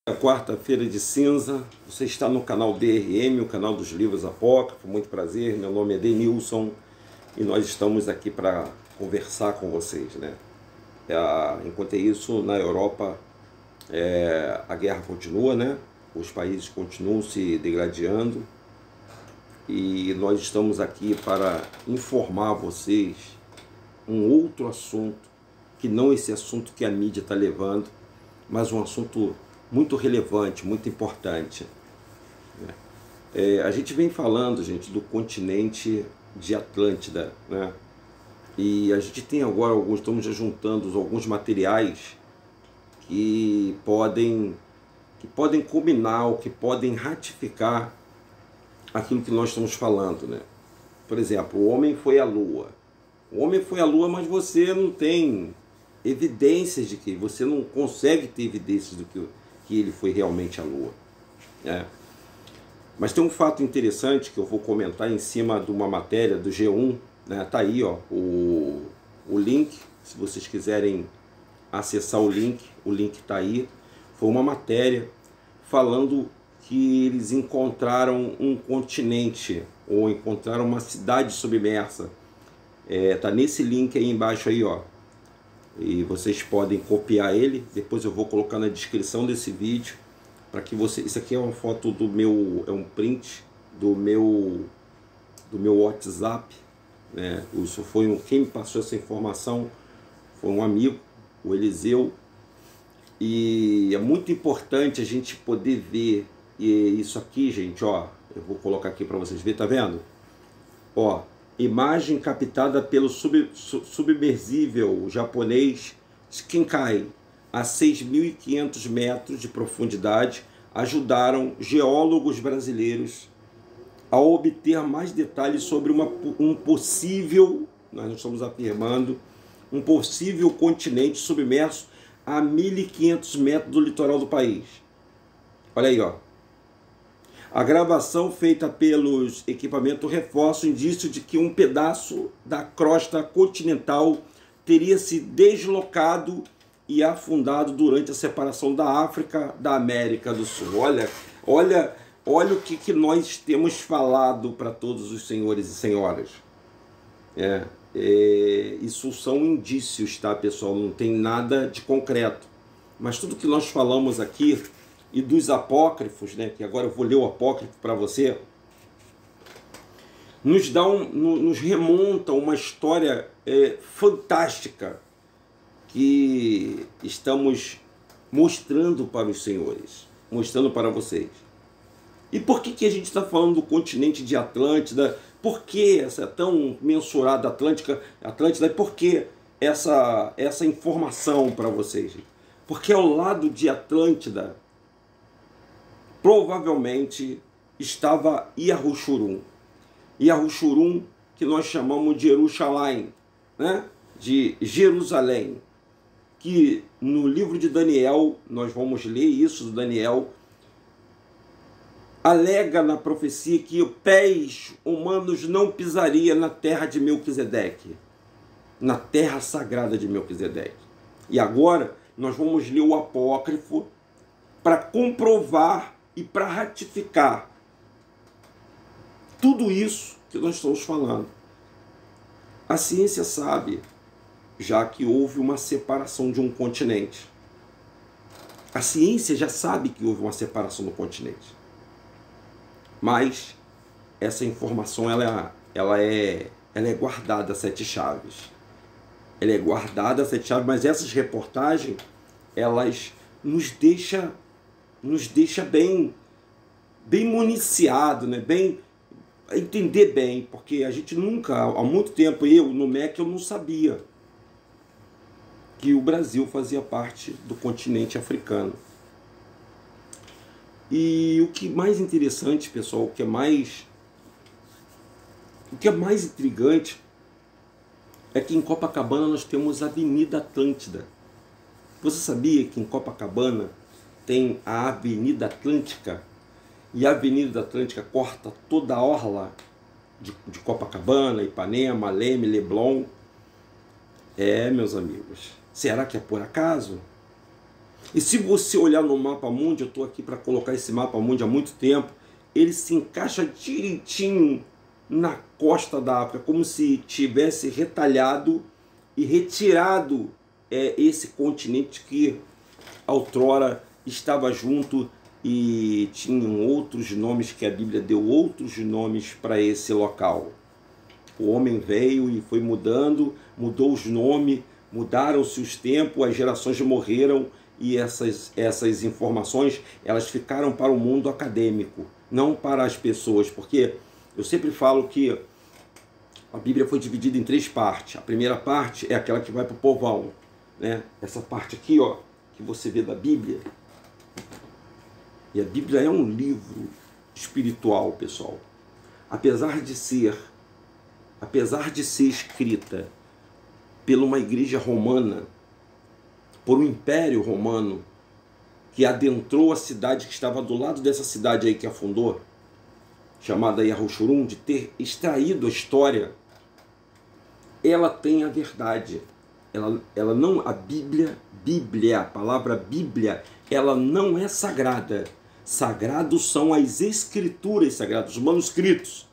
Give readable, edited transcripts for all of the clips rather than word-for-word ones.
Quarta-feira de cinza, você está no canal DRM, o canal dos livros apócrifos. Muito prazer, meu nome é Denilson e nós estamos aqui para conversar com vocês, né? Enquanto isso, na Europa, a guerra continua, né? Os países continuam se degradando e nós estamos aqui para informar vocês um outro assunto, que não esse assunto que a mídia está levando, mas um assunto muito relevante, muito importante. A gente vem falando, gente, do continente de Atlântida, né? E a gente tem agora estamos já juntando alguns materiais que podem combinar, ou que podem ratificar aquilo que nós estamos falando, né? Por exemplo, o homem foi à Lua. O homem foi à Lua, mas você não tem evidências de que, você não consegue ter evidências do que ele foi realmente à Lua, né? Mas tem um fato interessante que eu vou comentar em cima de uma matéria do G1, né? Tá aí, ó, o link, se vocês quiserem acessar o link tá aí. Foi uma matéria falando que eles encontraram um continente, ou encontraram uma cidade submersa. Tá nesse link aí embaixo aí, ó. E vocês podem copiar ele, depois eu vou colocar na descrição desse vídeo, para que você... Isso aqui é uma foto do meu... é um print do meu WhatsApp, né? Isso foi quem me passou essa informação foi um amigo, o Eliseu, e é muito importante a gente poder ver isso aqui, gente, ó. Eu vou colocar aqui para vocês verem, tá vendo? Ó, imagem captada pelo submersível japonês Shinkai a 6.500 metros de profundidade ajudaram geólogos brasileiros a obter mais detalhes sobre um possível, nós estamos afirmando, um possível continente submerso a 1.500 metros do litoral do país. Olha aí, ó. A gravação feita pelos equipamentos reforça o indício de que um pedaço da crosta continental teria se deslocado e afundado durante a separação da África da América do Sul. Olha o que nós temos falado para todos os senhores e senhoras. Isso são indícios, tá, pessoal? Não tem nada de concreto. Mas tudo que nós falamos aqui, e dos apócrifos, né, que agora eu vou ler o apócrifo para você, nos remonta uma história fantástica que estamos mostrando para os senhores, mostrando para vocês. E por que a gente está falando do continente de Atlântida? Por que essa tão mensurada Atlântida? E por que essa informação para vocês? Porque ao lado de Atlântida provavelmente estava Yarushurun. Yarushurun, que nós chamamos de Jerusalém, né? De Jerusalém. Que no livro de Daniel, nós vamos ler isso do Daniel, alega na profecia que pés humanos não pisaria na terra de Melquisedeque, na terra sagrada de Melquisedeque. E agora nós vamos ler o apócrifo para comprovar e para ratificar tudo isso que nós estamos falando. A ciência sabe, já que houve uma separação de um continente. A ciência já sabe que houve uma separação do continente. Mas essa informação ela é guardada a sete chaves. Ela é guardada a sete chaves, mas essas reportagens, elas nos deixam bem municiado, né? Bem entender bem, porque a gente nunca, há muito tempo, no MEC eu não sabia que o Brasil fazia parte do continente africano. E o que mais interessante, pessoal, o que é mais intrigante é que em Copacabana nós temos a Avenida Atlântida. Você sabia que em Copacabana tem a Avenida Atlântica? E a Avenida Atlântica corta toda a orla de Copacabana, Ipanema, Leme, Leblon. Meus amigos, será que é por acaso? E se você olhar no mapa mundi, eu estou aqui para colocar esse mapa mundi há muito tempo, ele se encaixa direitinho na costa da África, como se tivesse retalhado e retirado esse continente que outrora estava junto e tinham outros nomes, que a Bíblia deu outros nomes para esse local. O homem veio e foi mudou os nomes, mudaram-se os tempos, as gerações morreram e essas informações elas ficaram para o mundo acadêmico, não para as pessoas, porque eu sempre falo que a Bíblia foi dividida em 3 partes. A primeira parte é aquela que vai para o povão, né? Essa parte aqui, ó, que você vê da Bíblia. E a Bíblia é um livro espiritual, pessoal. Apesar de ser escrita por uma igreja romana, por um império romano, que adentrou a cidade que estava do lado dessa cidade aí que afundou, chamada Yahushurun, de ter extraído a história, ela tem a verdade. Ela não, a Bíblia, a palavra Bíblia, ela não é sagrada. Sagrados são as escrituras sagradas, os manuscritos,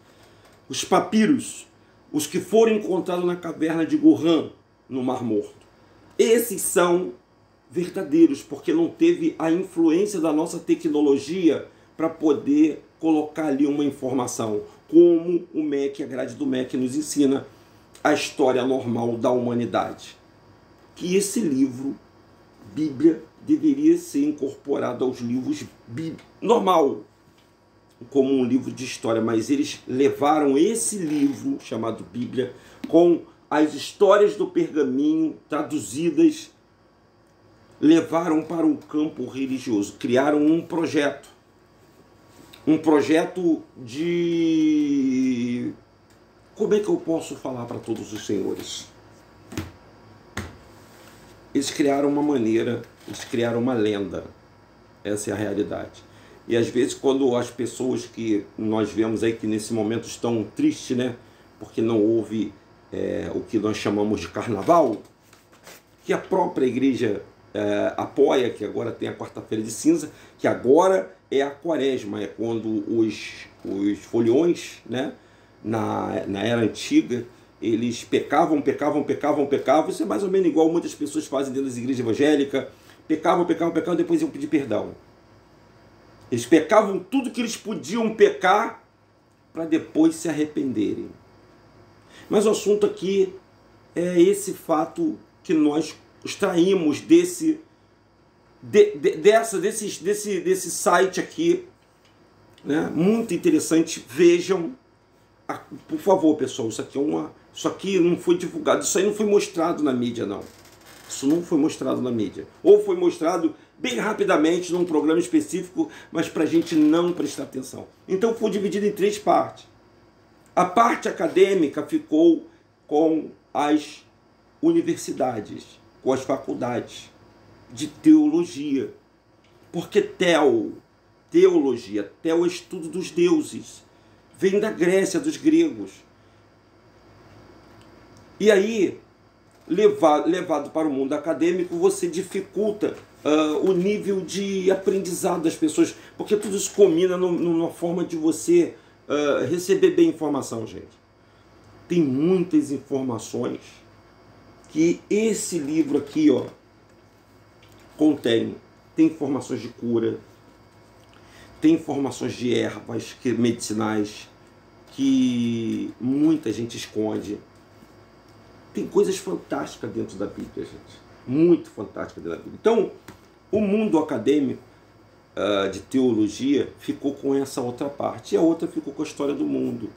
os papiros, os que foram encontrados na caverna de Qumran, no Mar Morto. Esses são verdadeiros, porque não teve a influência da nossa tecnologia para poder colocar ali uma informação, como o MEC, a grade do MEC nos ensina a história normal da humanidade. Que esse livro, Bíblia, deveria ser incorporado aos livros normal, como um livro de história, mas eles levaram esse livro, chamado Bíblia, com as histórias do pergaminho traduzidas, levaram para o campo religioso, criaram um projeto de... Como é que eu posso falar para todos os senhores? Eles criaram uma maneira, eles criaram uma lenda. Essa é a realidade. E às vezes quando as pessoas que nós vemos aí que nesse momento estão tristes, né? Porque não houve o que nós chamamos de carnaval, que a própria igreja apoia, que agora tem a quarta-feira de cinza, que agora é a quaresma, é quando os foliões, né? Na era antiga, eles pecavam, isso é mais ou menos igual muitas pessoas fazem dentro das igrejas evangélicas, pecavam, depois iam pedir perdão. Eles pecavam tudo que eles podiam pecar para depois se arrependerem. Mas o assunto aqui é esse fato que nós extraímos desse site aqui, né? Muito interessante. Vejam, por favor, pessoal, isso aqui não foi divulgado, isso aí não foi mostrado na mídia, não. Isso não foi mostrado na mídia. Ou foi mostrado bem rapidamente num programa específico, mas para a gente não prestar atenção. Então foi dividido em 3 partes. A parte acadêmica ficou com as universidades, com as faculdades de teologia. Porque teologia, é o estudo dos deuses. Vem da Grécia, dos gregos. E aí, levado para o mundo acadêmico, você dificulta o nível de aprendizado das pessoas, porque tudo isso combina numa forma de você receber bem informação, gente. Tem muitas informações que esse livro aqui, ó, contém. Tem informações de cura, tem informações de ervas medicinais que muita gente esconde. Tem coisas fantásticas dentro da Bíblia, gente. Muito fantásticas dentro da Bíblia. Então, o mundo acadêmico de teologia ficou com essa outra parte. E a outra ficou com a história do mundo.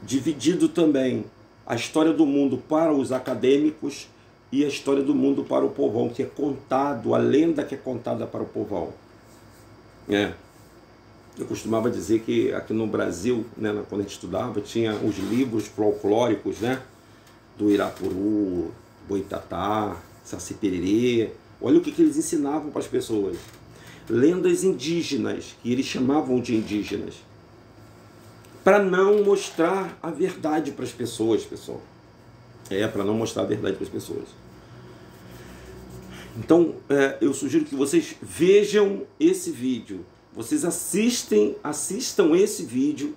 Dividido também a história do mundo para os acadêmicos e a história do mundo para o povão, que é contado, a lenda que é contada para o povão. Eu costumava dizer que aqui no Brasil, né, quando a gente estudava, tinha os livros folclóricos, né, do Irapuru, Boitatá, Saci Pererê. Olha o que eles ensinavam para as pessoas. Lendas indígenas, que eles chamavam de indígenas, para não mostrar a verdade para as pessoas, pessoal. Para não mostrar a verdade para as pessoas. Então, eu sugiro que vocês vejam esse vídeo. Vocês assistam esse vídeo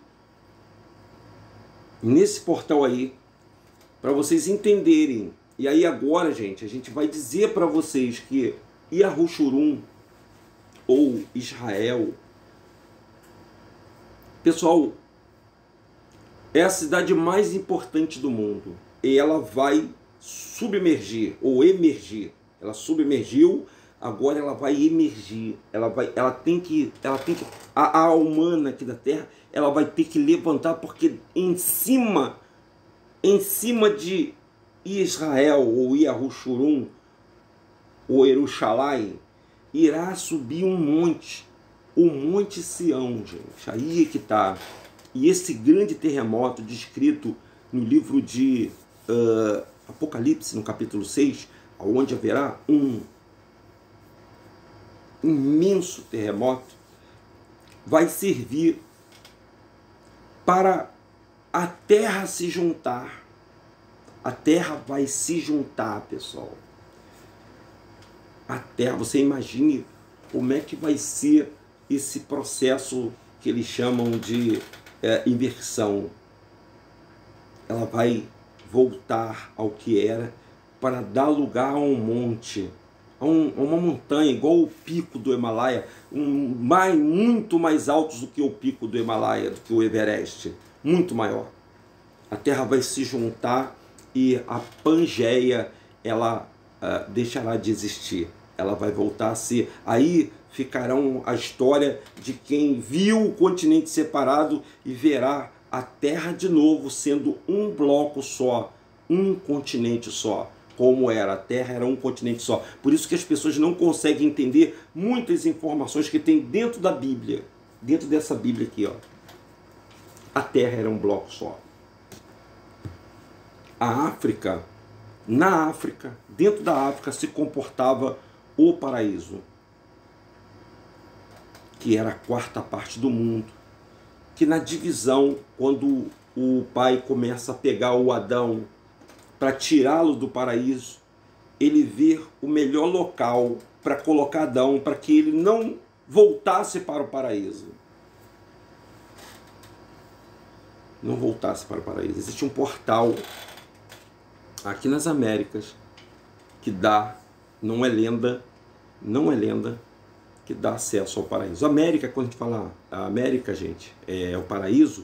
nesse portal aí, para vocês entenderem. E aí agora, gente, a gente vai dizer para vocês que Yahushurun, ou Israel, pessoal, é a cidade mais importante do mundo. E ela vai submergir, ou emergir. Ela submergiu, agora ela vai emergir. Ela tem que a humana aqui da Terra, ela vai ter que levantar, porque em cima de Israel, ou Yahushurun, ou Jerusalém, irá subir um monte, o Monte Sião, gente. Aí é que está. E esse grande terremoto descrito no livro de Apocalipse, no capítulo 6, onde haverá um imenso terremoto, vai servir para a terra se juntar. A terra vai se juntar, pessoal. A terra, você imagine como é que vai ser esse processo que eles chamam de inversão. Ela vai voltar ao que era para dar lugar a um monte, a uma montanha, igual o pico do Himalaia, muito mais altos do que o pico do Himalaia, do que o Everest, muito maior. A Terra vai se juntar e a Pangeia, ela deixará de existir. Ela vai voltar a ser. Aí ficarão a história de quem viu o continente separado e verá a Terra de novo sendo um bloco só, um continente só. Como era, a Terra era um continente só. Por isso que as pessoas não conseguem entender muitas informações que tem dentro da Bíblia. Dentro dessa Bíblia aqui, ó. A Terra era um bloco só. A África, na África, dentro da África se comportava o paraíso, que era a quarta parte do mundo, que na divisão, quando o pai começa a pegar o Adão para tirá-lo do paraíso, ele vê o melhor local para colocar Adão, para que ele não voltasse para o paraíso. Não voltasse para o paraíso. Existe um portal aqui nas Américas que dá, não é lenda, que dá acesso ao paraíso. América, quando a gente fala a América, gente, é o paraíso,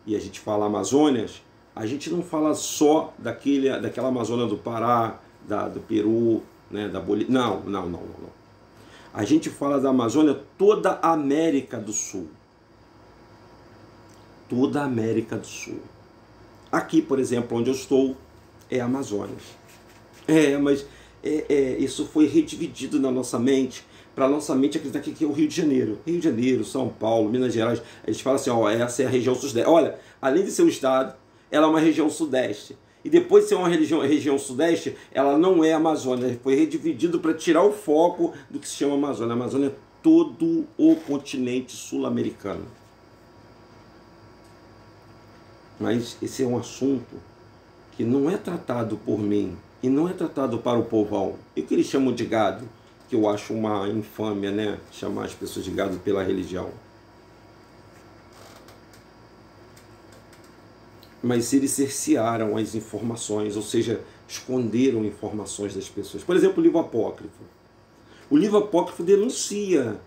e a gente fala Amazônias, a gente não fala só daquela Amazônia do Pará, do Peru, né, da Bolívia. Não. A gente fala da Amazônia, toda a América do Sul. Toda a América do Sul. Aqui, por exemplo, onde eu estou, é Amazônia. Mas isso foi redividido na nossa mente, para a nossa mente acreditar que é o Rio de Janeiro. Rio de Janeiro, São Paulo, Minas Gerais. A gente fala assim, ó, essa é a região sudeste. Olha, além de ser um estado, ela é uma região sudeste. E depois de ser uma região sudeste, ela não é Amazônia. Foi redividido para tirar o foco do que se chama Amazônia. A Amazônia é todo o continente sul-americano. Mas esse é um assunto que não é tratado por mim e não é tratado para o povão. E o que eles chamam de gado, que eu acho uma infâmia, né? Chamar as pessoas de gado pela religião. Mas eles cercearam as informações, ou seja, esconderam informações das pessoas. Por exemplo, o livro apócrifo. O livro apócrifo denuncia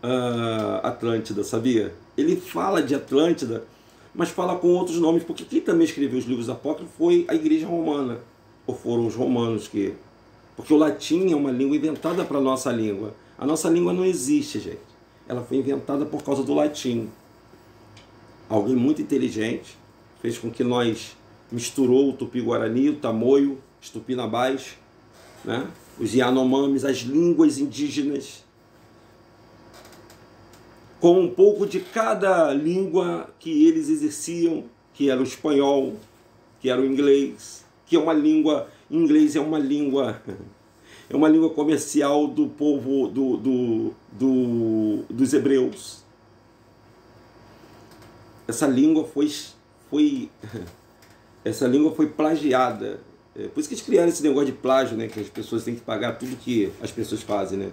a Atlântida, sabia? Ele fala de Atlântida, mas fala com outros nomes, porque quem também escreveu os livros apócrifos foi a Igreja Romana, ou foram os romanos que... Porque o latim é uma língua inventada para a nossa língua. A nossa língua não existe, gente. Ela foi inventada por causa do latim. Alguém muito inteligente fez com que nós misturou o Tupi-Guarani, o Tamoio, os Tupinambás, né? Os Yanomamis, as línguas indígenas, com um pouco de cada língua que eles exerciam, que era o espanhol, que era o inglês, que é uma língua... Inglês é uma língua comercial do povo dos hebreus. Essa língua foi plagiada Por isso que eles criaram esse negócio de plágio, né? Que as pessoas têm que pagar tudo que as pessoas fazem, né?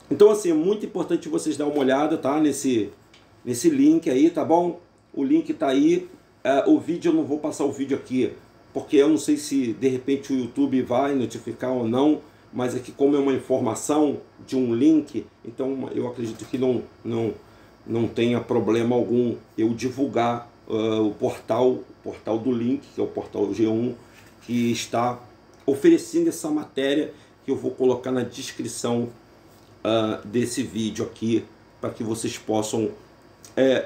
Então, assim, é muito importante vocês darem uma olhada, tá? Nesse link aí, tá bom? O link tá aí. O vídeo, eu não vou passar o vídeo aqui, porque eu não sei se de repente o YouTube vai notificar ou não, mas aqui como é uma informação de um link, então eu acredito que não tenha problema algum eu divulgar o portal do link, que é o portal G1, que está oferecendo essa matéria que eu vou colocar na descrição desse vídeo aqui, para que vocês possam...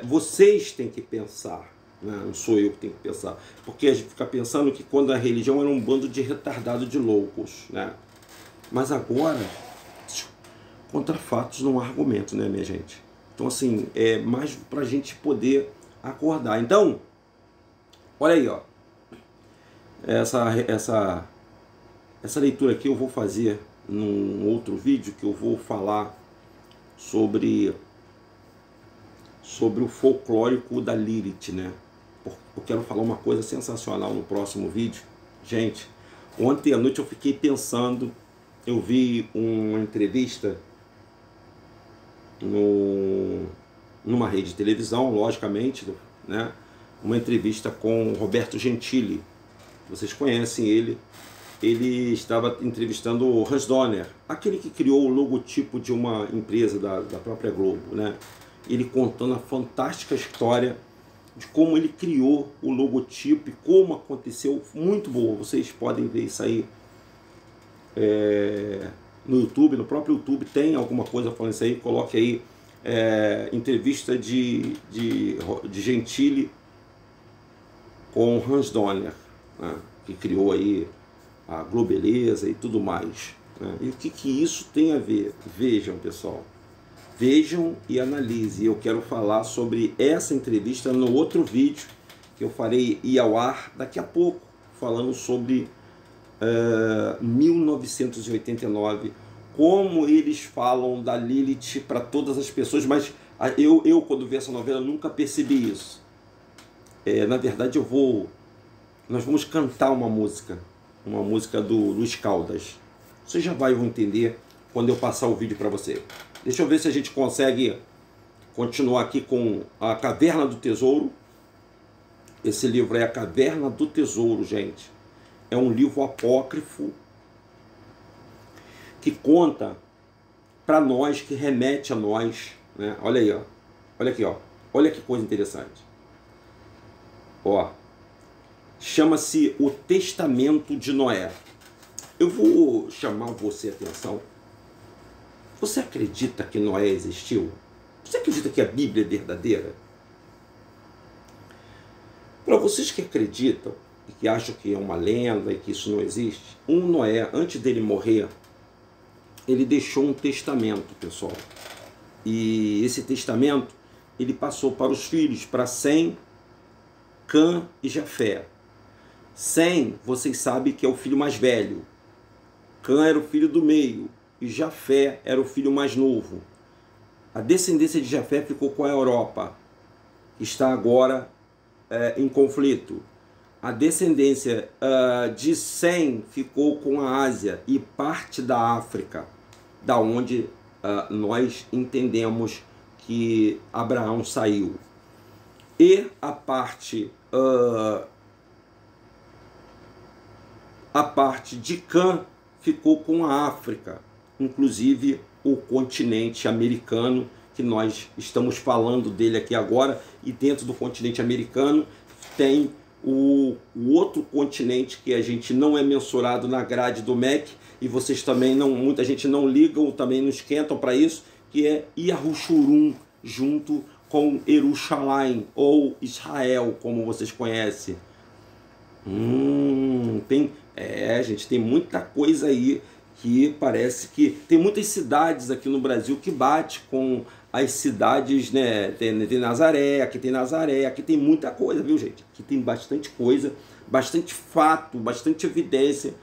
vocês têm que pensar, né? Não sou eu que tenho que pensar, porque a gente fica pensando que quando a religião era um bando de retardado de loucos, né? Mas agora, contra fatos não há argumento, né, minha gente? Então, assim, é mais para a gente poder acordar. Então, olha aí, ó. Essa leitura aqui eu vou fazer num outro vídeo, que eu vou falar sobre o folclórico da Lilith, né? Eu quero falar uma coisa sensacional no próximo vídeo. Gente, ontem à noite eu fiquei pensando, eu vi uma entrevista numa rede de televisão, logicamente, né? Uma entrevista com Roberto Gentili. Vocês conhecem ele. Ele estava entrevistando o Hans Donner, aquele que criou o logotipo de uma empresa da própria Globo, né? Ele contando a fantástica história de como ele criou o logotipo e como aconteceu. Muito boa, vocês podem ver isso aí no YouTube, no próprio YouTube tem alguma coisa falando isso aí, coloque aí entrevista de Gentili com Hans Donner, né? Que criou aí a Globeleza e tudo mais, né? E o que isso tem a ver? Vejam, pessoal. Vejam e analisem. Eu quero falar sobre essa entrevista no outro vídeo que eu farei ir ao ar daqui a pouco, falando sobre 1989, como eles falam da Lilith para todas as pessoas, mas eu quando vi essa novela nunca percebi isso. Na verdade nós vamos cantar uma música do Luiz Caldas. Você já vai entender quando eu passar o vídeo para você. Deixa eu ver se a gente consegue continuar aqui com a Caverna do Tesouro. Esse livro é a Caverna do Tesouro, gente. É um livro apócrifo que conta para nós, que remete a nós, né? Olha aí, ó. Olha aqui, ó. Olha que coisa interessante. Ó. Chama-se O Testamento de Noé. Eu vou chamar você a atenção. Você acredita que Noé existiu? Você acredita que a Bíblia é verdadeira? Para vocês que acreditam e que acham que é uma lenda e que isso não existe, Noé, antes dele morrer, ele deixou um testamento, pessoal. E esse testamento, ele passou para os filhos, para Sem, Cã e Jafé. Sem, vocês sabem que é o filho mais velho. Cã era o filho do meio. E Jafé era o filho mais novo. A descendência de Jafé ficou com a Europa, que está agora em conflito. A descendência de Sem ficou com a Ásia e parte da África, da onde nós entendemos que Abraão saiu. E a parte de Cã ficou com a África, inclusive o continente americano, que nós estamos falando dele aqui agora, e dentro do continente americano tem o outro continente que a gente não é mensurado na grade do MEC, e vocês também muita gente não liga ou também não esquentam para isso, que é Yahushurum, junto com Jerusalém, ou Israel, como vocês conhecem. Gente, tem muita coisa aí que parece que... Tem muitas cidades aqui no Brasil que bate com as cidades, né? Tem Nazaré, aqui tem muita coisa, viu, gente? Aqui tem bastante coisa, bastante fato, bastante evidência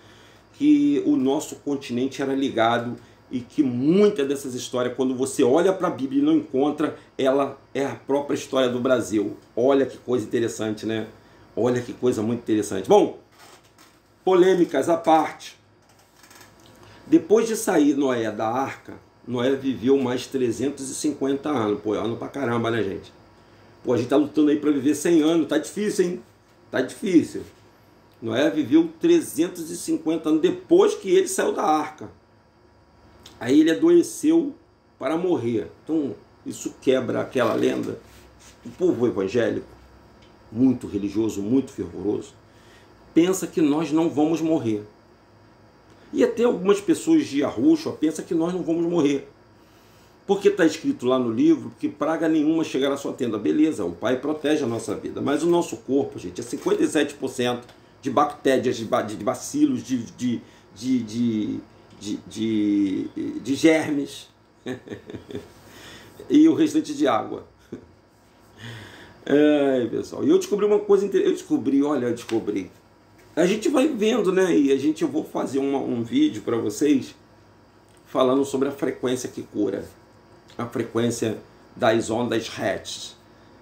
que o nosso continente era ligado, e que muitas dessas histórias, quando você olha para a Bíblia e não encontra, ela é a própria história do Brasil. Olha que coisa interessante, né? Olha que coisa muito interessante. Bom, polêmicas à parte. Depois de sair Noé da arca, Noé viveu mais 350 anos. Pô, é ano pra caramba, né, gente? Pô, a gente tá lutando aí para viver 100 anos. Tá difícil, hein? Tá difícil. Noé viveu 350 anos depois que ele saiu da arca. Aí ele adoeceu para morrer. Então, isso quebra aquela lenda. O povo evangélico, muito religioso, muito fervoroso, pensa que nós não vamos morrer. E até algumas pessoas de Yahushua pensam que nós não vamos morrer. Porque está escrito lá no livro que praga nenhuma chegará à sua tenda. Beleza, o Pai protege a nossa vida. Mas o nosso corpo, gente, é 57% de bactérias, de bacilos, de germes. E o restante de água. Ai, pessoal. E eu descobri uma coisa interessante. Eu descobri. A gente vai vendo, né? E eu vou fazer um vídeo para vocês falando sobre a frequência que cura. A frequência das ondas Hertz.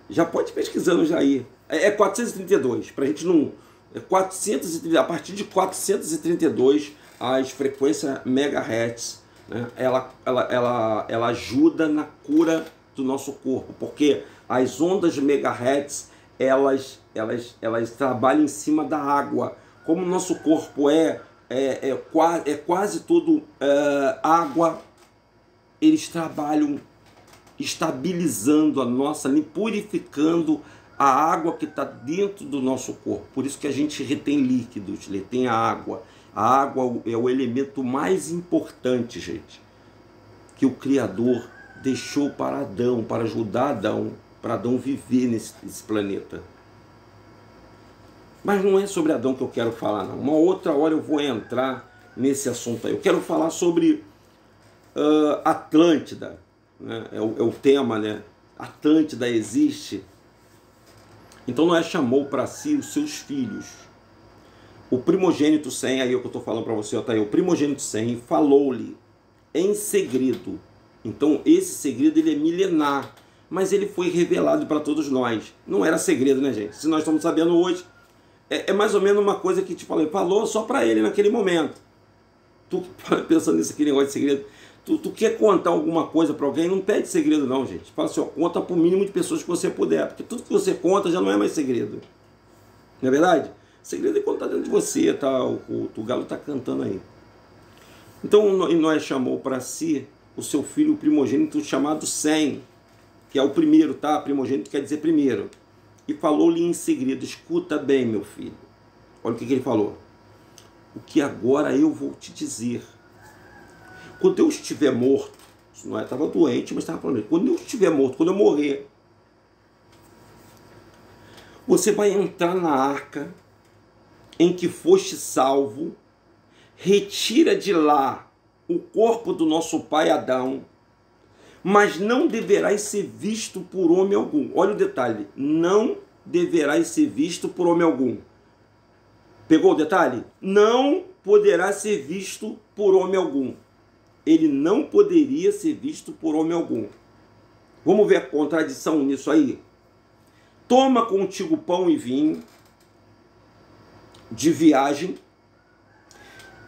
Já pode ir pesquisando já aí. É 432, pra gente não... a partir de 432, as frequências megahertz, né? Ela ajuda na cura do nosso corpo, porque as ondas megahertz, elas trabalham em cima da água. Como o nosso corpo é quase todo água, eles trabalham estabilizando a nossa, purificando a água que está dentro do nosso corpo. Por isso que a gente retém líquidos, retém a água. A água é o elemento mais importante, gente, que o Criador deixou para Adão, para ajudar Adão, para Adão viver nesse planeta. Mas não é sobre Adão que eu quero falar, não. Uma outra hora eu vou entrar nesse assunto aí. Eu quero falar sobre Atlântida, né? É o tema, né? Atlântida existe. Então Noé chamou para si os seus filhos. O primogênito Sem, aí é o que eu estou falando para você, tá aí, o primogênito Sem falou-lhe em segredo. Então esse segredo ele é milenar, mas ele foi revelado para todos nós. Não era segredo, né, gente? Se nós estamos sabendo hoje, é mais ou menos uma coisa que te falou só para ele naquele momento. Tu pensando nisso aqui, negócio de segredo, tu quer contar alguma coisa para alguém, não pede segredo não, gente. Fala assim, ó, conta para o mínimo de pessoas que você puder, porque tudo que você conta já não é mais segredo. Não é verdade? Segredo é quando está dentro de você, tá? O galo está cantando aí. Então Noé chamou para si o seu filho primogênito chamado Sem, que é o primeiro, tá? Primogênito quer dizer primeiro. E falou-lhe em segredo, escuta bem, meu filho. Olha o que ele falou. O que agora eu vou te dizer. Quando eu estiver morto, Noé estava doente, mas estava falando, quando eu estiver morto, quando eu morrer, você vai entrar na arca em que foste salvo, retira de lá o corpo do nosso pai Adão, mas não deverás ser visto por homem algum. Olha o detalhe, não deverás ser visto por homem algum. Pegou o detalhe? Não poderá ser visto por homem algum. Ele não poderia ser visto por homem algum. Vamos ver a contradição nisso aí? Toma contigo pão e vinho de viagem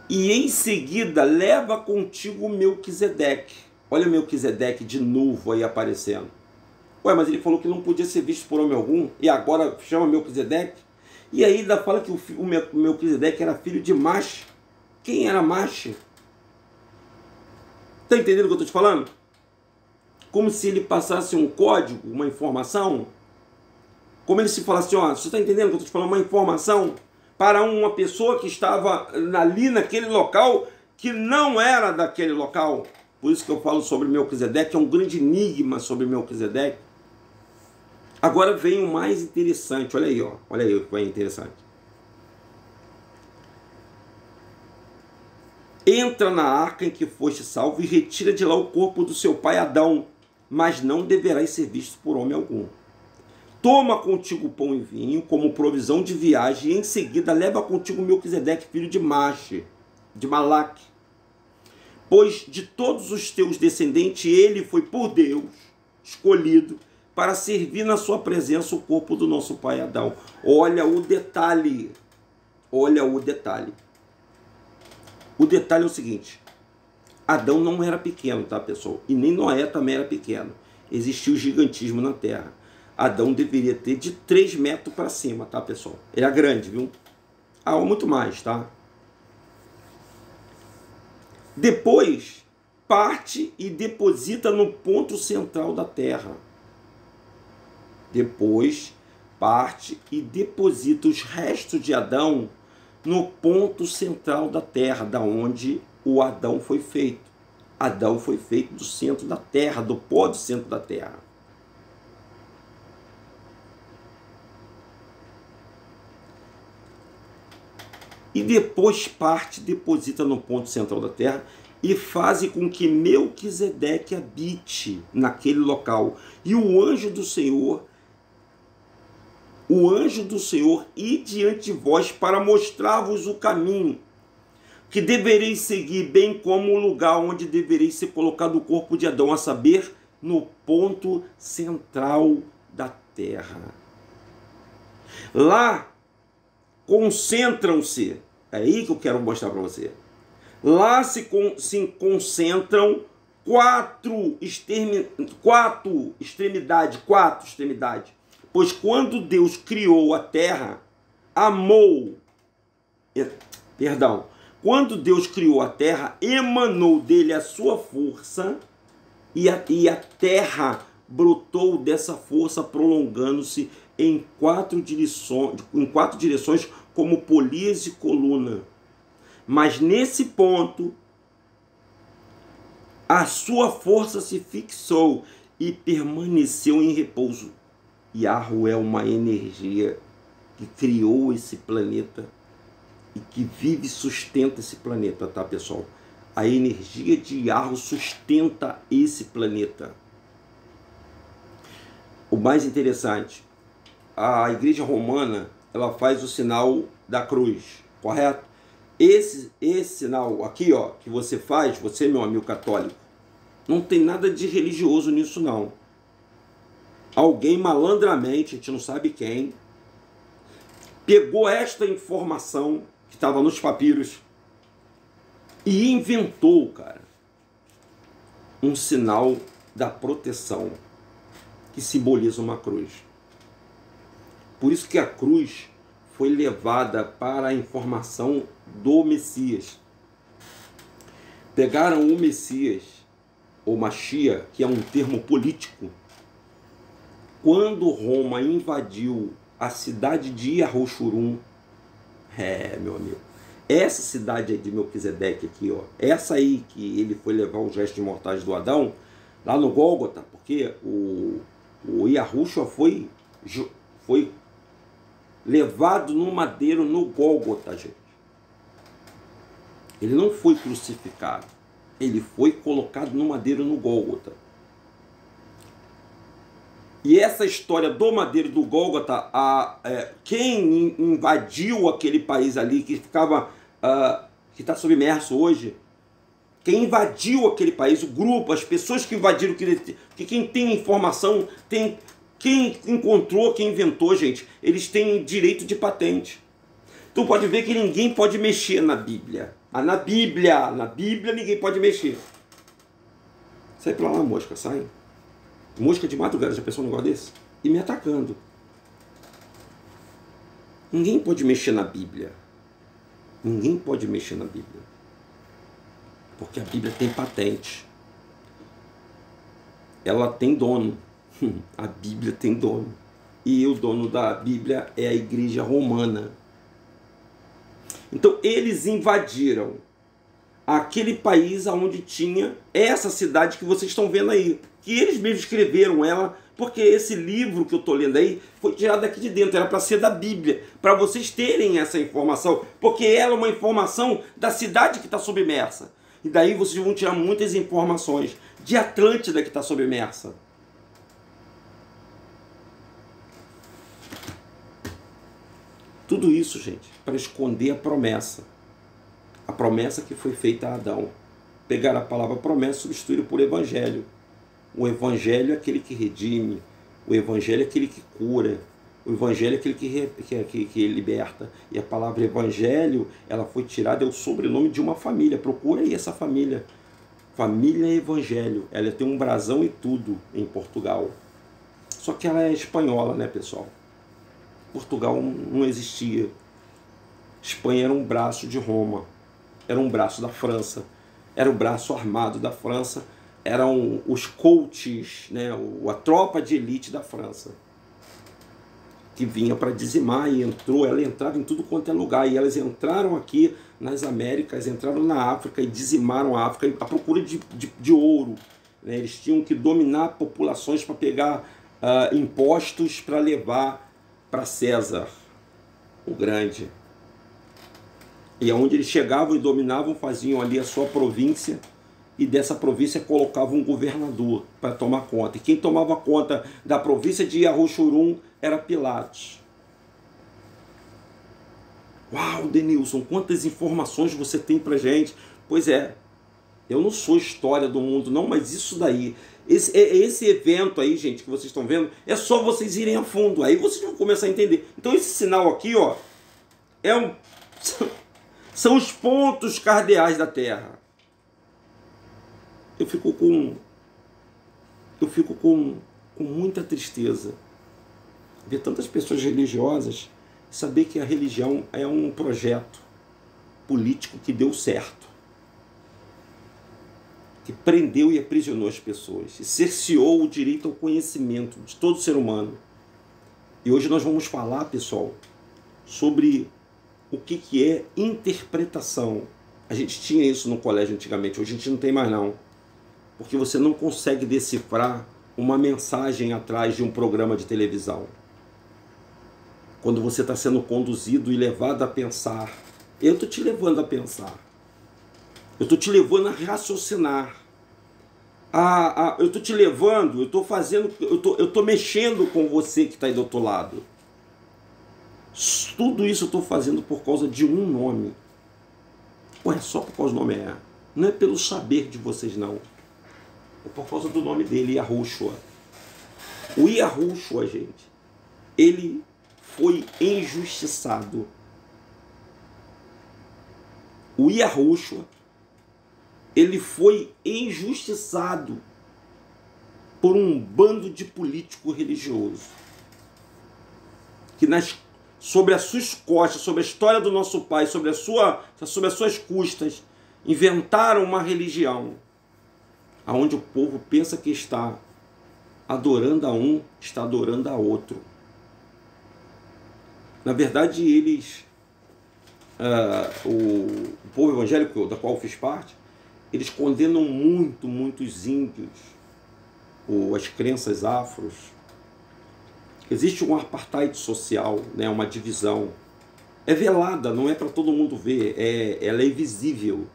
e em seguida leva contigo Melquisedeque. Olha Melquisedeque de novo aí aparecendo. Ué, mas ele falou que não podia ser visto por homem algum e agora chama Melquisedeque? E aí ainda fala que o Melquisedeque era filho de Mache. Quem era Mache? Está entendendo o que eu estou te falando? Como se ele passasse um código, uma informação. Como ele se falasse, ó, você está entendendo o que eu estou te falando? Uma informação para uma pessoa que estava ali naquele local que não era daquele local. Por isso que eu falo sobre Melquisedeque, é um grande enigma sobre Melquisedeque. Agora vem o mais interessante, olha aí, ó, olha aí o que é interessante. Entra na arca em que foste salvo e retira de lá o corpo do seu pai Adão, mas não deverás ser visto por homem algum. Toma contigo pão e vinho como provisão de viagem e em seguida leva contigo Melquisedeque, filho de Mache, de Malaque. Pois de todos os teus descendentes ele foi por Deus escolhido para servir na sua presença o corpo do nosso pai Adão. Olha o detalhe. Olha o detalhe. O detalhe é o seguinte. Adão não era pequeno, tá, pessoal? E nem Noé também era pequeno. Existia o gigantismo na terra. Adão deveria ter de 3 metros para cima, tá, pessoal? Ele era grande, viu? Ah, muito mais, tá? Depois, parte e deposita no ponto central da terra. Depois, parte e deposita os restos de Adão no ponto central da terra, da onde o Adão foi feito. Adão foi feito do centro da terra, do pó do centro da terra. E depois parte, deposita no ponto central da terra e faz com que Melquisedeque habite naquele local. E o anjo do Senhor ir diante de vós para mostrar-vos o caminho que devereis seguir, bem como o lugar onde devereis ser colocado o corpo de Adão, a saber, no ponto central da terra. Lá concentram-se, é aí que eu quero mostrar para você, lá se concentram quatro extremidades, pois quando Deus criou a terra, quando Deus criou a terra, emanou dele a sua força e a terra brotou dessa força, prolongando-se em quatro direções como polias e coluna. Mas nesse ponto, a sua força se fixou e permaneceu em repouso. Yahweh é uma energia que criou esse planeta e que vive e sustenta esse planeta, tá, pessoal? A energia de Yahweh sustenta esse planeta. O mais interessante, a igreja romana, ela faz o sinal da cruz, correto? Esse sinal aqui, ó, que você faz, você, meu amigo católico, não tem nada de religioso nisso, não. Alguém malandramente, a gente não sabe quem, pegou esta informação que estava nos papiros e inventou, cara, um sinal da proteção que simboliza uma cruz. Por isso que a cruz foi levada para a informação do Messias. Pegaram o Messias, ou Mashiach, que é um termo político. Quando Roma invadiu a cidade de Yahushurun, meu amigo, essa cidade aí de Melquisedeque aqui, ó, essa aí que ele foi levar os restos mortais do Adão, lá no Gólgota, porque o Yahushua foi levado no madeiro no Gólgota, gente. Ele não foi crucificado, ele foi colocado no madeiro no Gólgota. E essa história do madeiro do Gólgota, quem invadiu aquele país ali, que ficava, que está submerso hoje, quem invadiu aquele país, o grupo, as pessoas que invadiram, que quem tem informação, quem encontrou, quem inventou, gente, eles têm direito de patente. Tu pode ver que ninguém pode mexer na Bíblia. Na Bíblia ninguém pode mexer. Sai pra lá, mosca, sai. Mosca de madrugada, já pensou um negócio desse? E me atacando. Ninguém pode mexer na Bíblia. Ninguém pode mexer na Bíblia. Porque a Bíblia tem patente. Ela tem dono. A Bíblia tem dono. E o dono da Bíblia é a igreja romana. Então eles invadiram aquele país onde tinha essa cidade que vocês estão vendo aí. Que eles mesmos escreveram ela, porque esse livro que eu estou lendo aí foi tirado daqui de dentro, era para ser da Bíblia, para vocês terem essa informação, porque ela é uma informação da cidade que está submersa. E daí vocês vão tirar muitas informações de Atlântida que está submersa. Tudo isso, gente, para esconder a promessa. A promessa que foi feita a Adão. Pegar a palavra promessa e substituir por evangelho. O evangelho é aquele que redime. O evangelho é aquele que cura. O evangelho é aquele que liberta. E a palavra evangelho, ela foi tirada, é o sobrenome de uma família. Procura aí essa família. Família Evangelho. Ela tem um brasão e tudo em Portugal. Só que ela é espanhola, né, pessoal? Portugal não existia. Espanha era um braço de Roma. Era um braço da França. Era o braço armado da França. Eram os coaches, né, a tropa de elite da França, que vinha para dizimar e ela entrava em tudo quanto é lugar. E elas entraram aqui nas Américas, entraram na África e dizimaram a África à procura de ouro. Né? Eles tinham que dominar populações para pegar impostos para levar para César, o Grande. E aonde eles chegavam e dominavam, faziam ali a sua província, e dessa província colocavam um governador para tomar conta. E quem tomava conta da província de Yahushurun era Pilatos. Uau, Denilson, quantas informações você tem pra gente. Pois é, eu não sou história do mundo não, mas isso daí, esse evento aí, gente, que vocês estão vendo, é só vocês irem a fundo, aí vocês vão começar a entender. Então esse sinal aqui, ó, são os pontos cardeais da Terra. Eu fico com muita tristeza ver tantas pessoas religiosas e saber que a religião é um projeto político que deu certo, que prendeu e aprisionou as pessoas, e cerceou o direito ao conhecimento de todo ser humano. E hoje nós vamos falar, pessoal, sobre o que é interpretação. A gente tinha isso no colégio antigamente, hoje a gente não tem mais não. Porque você não consegue decifrar uma mensagem atrás de um programa de televisão. Quando você está sendo conduzido e levado a pensar, eu estou te levando a pensar. Eu estou te levando a raciocinar. Eu estou te levando, eu estou mexendo com você que está aí do outro lado. Tudo isso eu estou fazendo por causa de um nome. Ué, só por causa do nome é. Não é pelo saber de vocês não. É por causa do nome dele, Yahushua. O Yahushua, gente, ele foi injustiçado. O Yahushua, ele foi injustiçado por um bando de político religioso que sobre as suas costas, sobre a história do nosso pai, sobre as suas custas, inventaram uma religião aonde o povo pensa que está adorando a um, está adorando a outro. Na verdade, eles, o povo evangélico da qual eu fiz parte, eles condenam muitos índios, as crenças afros. Existe um apartheid social, né, uma divisão. É velada, não é para todo mundo ver, ela é invisível.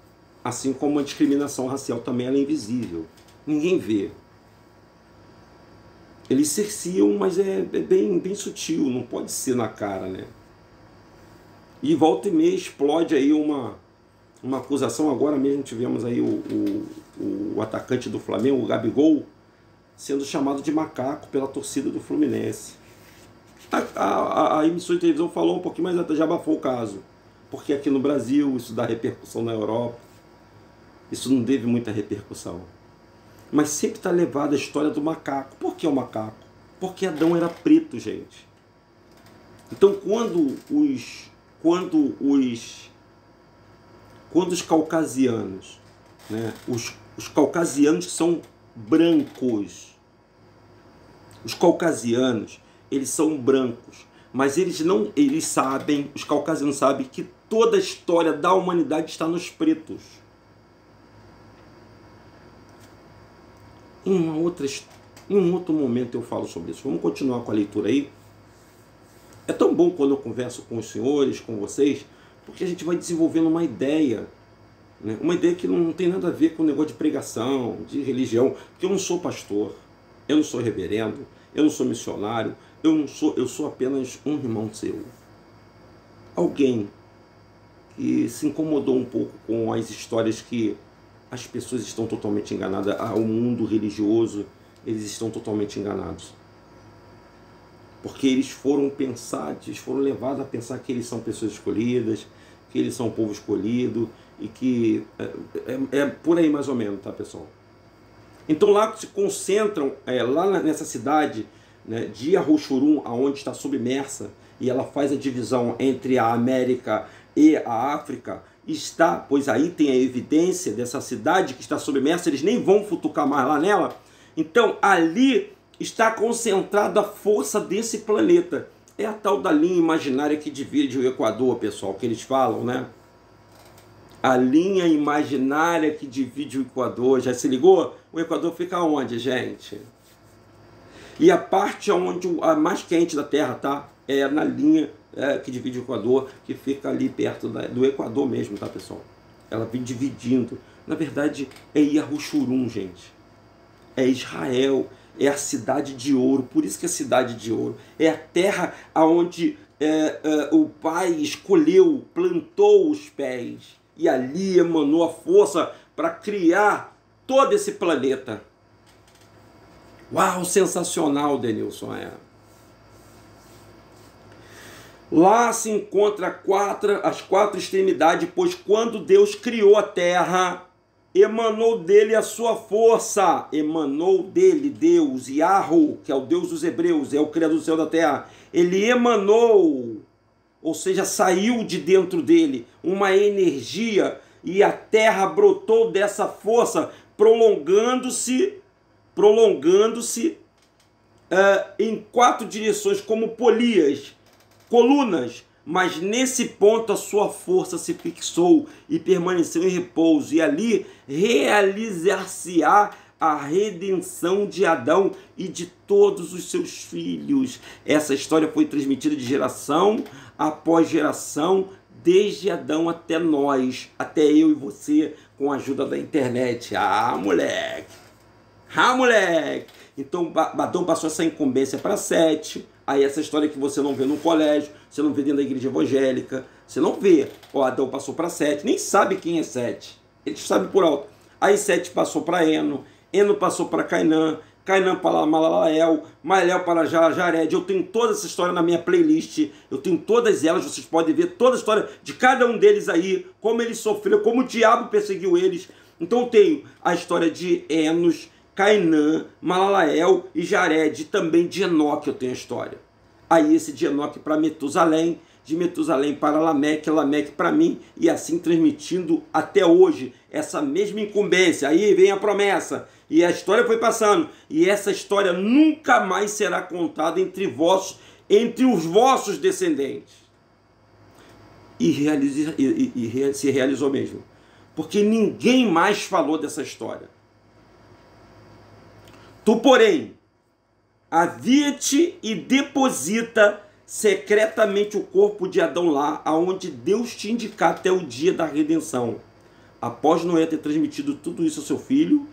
Assim como a discriminação racial também ela é invisível. Ninguém vê. Eles cerciam, mas é bem sutil, não pode ser na cara, né? E volta e meia explode aí uma acusação. Agora mesmo tivemos aí o atacante do Flamengo, o Gabigol, sendo chamado de macaco pela torcida do Fluminense. A emissora de televisão falou um pouquinho, mas já abafou o caso. Porque aqui no Brasil isso dá repercussão na Europa. Isso não teve muita repercussão. Mas sempre está levada a história do macaco. Por que o macaco? Porque Adão era preto, gente. Então quando os caucasianos, né, os caucasianos são brancos. Os caucasianos, eles são brancos. Mas os caucasianos sabem que toda a história da humanidade está nos pretos. Em um outro momento eu falo sobre isso. Vamos continuar com a leitura aí. É tão bom quando eu converso com os senhores, com vocês, porque a gente vai desenvolvendo uma ideia, né? Uma ideia que não tem nada a ver com o negócio de pregação, de religião, porque eu não sou pastor, eu não sou reverendo, eu não sou missionário, eu sou apenas um irmão seu. Alguém que se incomodou um pouco com as histórias que as pessoas estão totalmente enganadas, o mundo religioso, eles estão totalmente enganados. porque eles foram pensados, foram levados a pensar que eles são pessoas escolhidas, que eles são um povo escolhido, e que é por aí mais ou menos, tá, pessoal? Então lá se concentram, lá nessa cidade, né, de Yahushurun, aonde está submersa, e ela faz a divisão entre a América e a África, pois aí tem a evidência dessa cidade que está submersa, eles nem vão futucar mais lá nela. Então ali está concentrada a força desse planeta. É a tal da linha imaginária que divide o Equador, pessoal, que eles falam, né? A linha imaginária que divide o Equador, já se ligou? O Equador fica onde, gente? E a parte onde a mais quente da Terra, tá? É na linha que divide o Equador, que fica ali perto do Equador mesmo, tá, pessoal? Ela vem dividindo. Na verdade, é Yahushurun, gente. É Israel, é a cidade de ouro, por isso que é cidade de ouro. É a terra onde o Pai escolheu, plantou os pés, e ali emanou a força para criar todo esse planeta. Uau, sensacional, Denilson. Lá se encontra as quatro extremidades, pois quando Deus criou a terra, emanou dele a sua força, emanou dele Deus, Yahu, que é o Deus dos hebreus, é o Criador do céu e da terra. Ele emanou, ou seja, saiu de dentro dele uma energia, e a terra brotou dessa força, prolongando-se em quatro direções, como polias, colunas, mas nesse ponto a sua força se fixou e permaneceu em repouso, e ali realizar-se-á a redenção de Adão e de todos os seus filhos. Essa história foi transmitida de geração após geração, desde Adão até nós, até eu e você, com a ajuda da internet. Ah, moleque! Ah, moleque! Então Adão passou essa incumbência para Sete. Aí essa história que você não vê no colégio, você não vê dentro da igreja evangélica, você não vê. Ó, Adão passou para Sete, nem sabe quem é Sete. Eles sabem por alto. Aí Sete passou para Eno, Eno passou para Cainã, Cainã para Malalael, Malalael para Jared. Eu tenho toda essa história na minha playlist, eu tenho todas elas, vocês podem ver toda a história de cada um deles aí, como eles sofreram, como o diabo perseguiu eles. Então eu tenho a história de Enos, Cainã, Malalael e Jared, também de Enoque eu tenho a história. Aí esse de Enoque para Metusalém, de Metusalém para Lameque, Lameque para mim, e assim transmitindo até hoje essa mesma incumbência. Aí vem a promessa, e a história foi passando, e essa história nunca mais será contada entre os vossos descendentes. E se realizou mesmo, porque ninguém mais falou dessa história. Tu, porém, avia-te e deposita secretamente o corpo de Adão lá, aonde Deus te indicar até o dia da redenção. Após Noé ter transmitido tudo isso ao seu filho,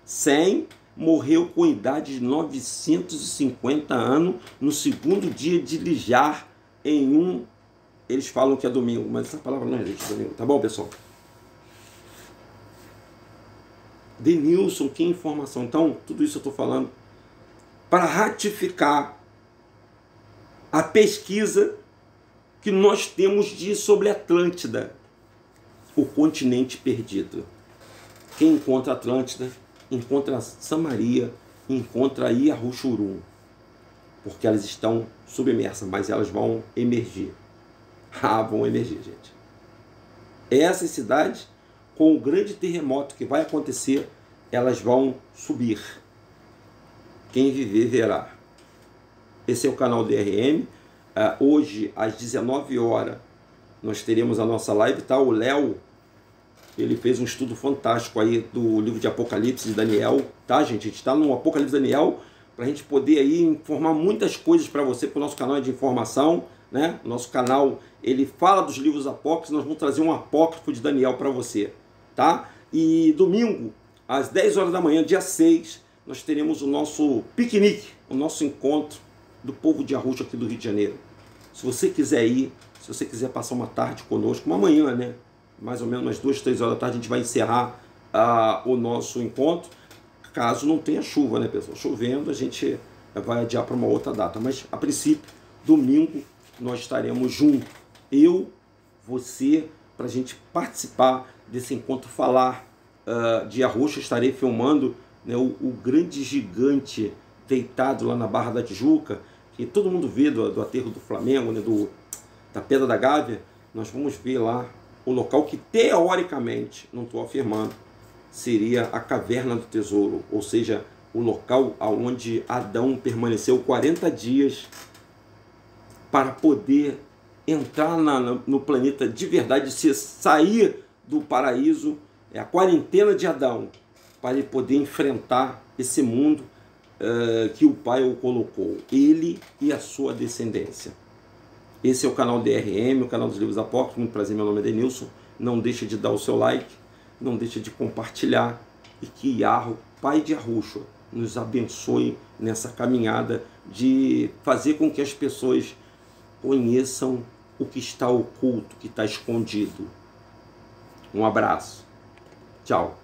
Sem morreu com idade de 950 anos, no segundo dia de Lijar, eles falam que é domingo, mas essa palavra não existe domingo, tá bom, pessoal? Denilson, que informação. Então, tudo isso eu estou falando para ratificar a pesquisa que nós temos sobre Atlântida, o continente perdido. Quem encontra Atlântida, encontra Samaria, encontra Yahushurun, porque elas estão submersas, mas elas vão emergir. Vão emergir, gente. Essas cidades, com o grande terremoto que vai acontecer, elas vão subir. Quem viver, verá. Esse é o canal DRM. Hoje, às 19 horas, nós teremos a nossa live, tá? O Léo, ele fez um estudo fantástico aí do livro de Apocalipse de Daniel, tá, gente? A gente está no Apocalipse de Daniel, para a gente poder aí informar muitas coisas para você, porque o nosso canal é de informação, né? Nosso canal, ele fala dos livros apócrifos, nós vamos trazer um apócrifo de Daniel para você, tá? E domingo, às 10 horas da manhã, dia 6, nós teremos o nosso piquenique, o nosso encontro do povo de Arruxo aqui do Rio de Janeiro. Se você quiser ir, se você quiser passar uma tarde conosco, uma manhã, né? Mais ou menos umas 2, 3 horas da tarde, a gente vai encerrar o nosso encontro, caso não tenha chuva, né, pessoal? Chovendo, a gente vai adiar para uma outra data. Mas, a princípio, domingo, nós estaremos juntos. Eu, você, para a gente participar desse encontro, falar de Arroxo. Estarei filmando, né, o grande gigante deitado lá na Barra da Tijuca, que todo mundo vê do aterro do Flamengo, né, da Pedra da Gávea. Nós vamos ver lá o local que, teoricamente, não estou afirmando, seria a Caverna do Tesouro, ou seja, o local onde Adão permaneceu 40 dias para poder entrar no planeta de verdade, se sair do paraíso, a quarentena de Adão, para ele poder enfrentar esse mundo que o Pai o colocou, ele e a sua descendência. Esse é o canal DRM, o canal dos Livros Apócrifos. Muito prazer, meu nome é Denilson. Não deixe de dar o seu like, não deixe de compartilhar, e que Yahweh, Pai de Arroxo, nos abençoe nessa caminhada de fazer com que as pessoas conheçam o que está oculto, que está escondido. Um abraço. Tchau.